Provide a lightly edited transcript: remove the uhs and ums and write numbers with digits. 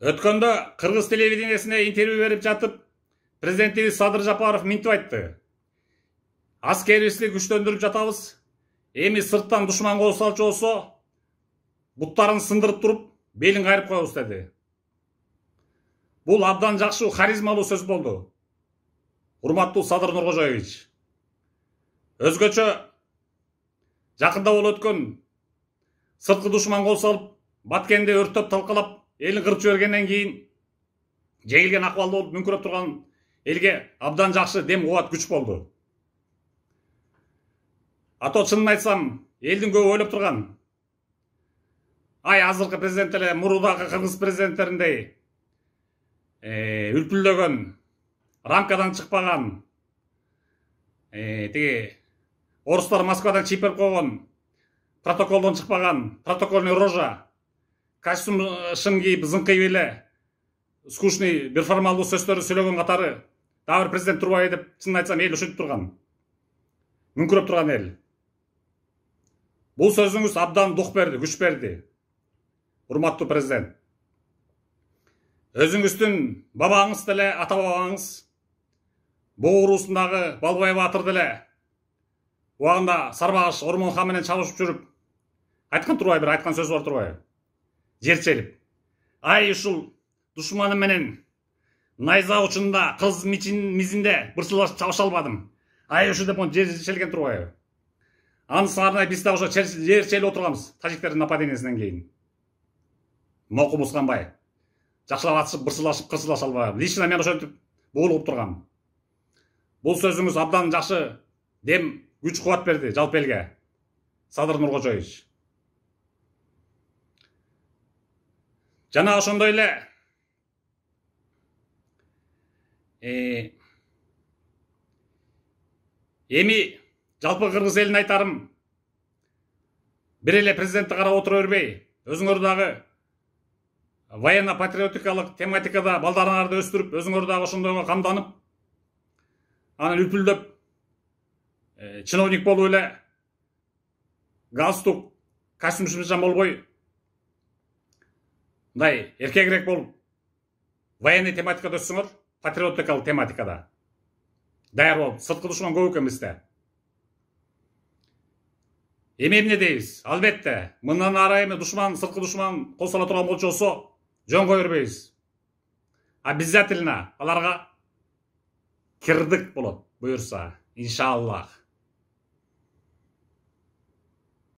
Өткөндө Кыргыз телевидениесине интервью берип жатып, президентибиз Садыр Жапаров мынтип айтты. Аскерибизди күчтөндүрүп жатабыз. Эми сырттан душман кол салчу болсо, буттарын сындырып туруп, белин кайрып коебуз деди. Бул абдан жакшы харизмалуу сөз болду. Урматтуу Садыр Нуркожоевич. Өзгөчө жакында болуп өткөн сырткы душман кол салып, Баткенди өрттөп талкалап, элин кырып жибергенден кийин жеңилген акыбалда болуп мүңкүрөп турган элге абдан жакшы дем кубат күч болду. Ато чынын айтсам, элдин көбү ойлоп турган. Ай азыркы президент эле мурдагы кыргыз президенттериндей үлпүлдөгөн, рамкадан чыкпаган, тиги орустар Москвадан чиперип койгон, протоколдон чыкпаган, протокольный рожа, костюм шым кийип, зыңкыйып эле, скучный, бир формалдуу сөздөрдү сүйлөгөн катары дагы бир президент турбайбы деп, чынын айтсам, эл ушинтип турган. Мүңкүрөп турган эл. Бул сөзүңүз абдан дух берди, күч берди. Урматтуу президент. Өзүңүздүн бабаңыз деле, ата бабаңыз, Боо уруусундагы Балбай Баатыр деле убагында Сарбагыш Ормон хан менен чабышып жүрүп, айткан турбайбы, бир айткан сөзү бар турбайбы? Жерчелип. Ай ушул душманым менен найза учунда, кыз мизинде бырсылашып чабыша албадым. Ай ушу деп жерчелген турбайбы? Анысы арнайы биз да ошо жерчелип отурганбыз тажиктердин нападениесинен кийин. Моку Мусканбай. Жакшылап атышып, бырсылашып, кырсылаша албаган. Лично мен ошентип буулуп тургам. Бул сөзүңүз абдан жакшы дем, күч кубат берди жалпы элге. Садыр Нуркожоевич. Жана ошондой эле эми жалпы кыргыз элине айтарым, бир эле президентти карап отура бербей, өзүңөр дагы военно-патриотикалык тематикада балдарыңарды өстүрүп, өзүңөр дагы ошондойго камданып, анан үлпүлдөп, чиновник болуп эле, галстук, костюм шымжан болбой, мындай эркегирээк болуп, военный тематикада өссөңөр, патриотикалык тематикада даяр болуп, сырткы душман көп экен бизде. Эми эмне дейбиз? Албетте, мындан ары эми душман, сырткы душман кол сала турган болчу болсо, жөн кое бербейбиз. Обязательно аларга кирдик болот, буюрса, иншаллах.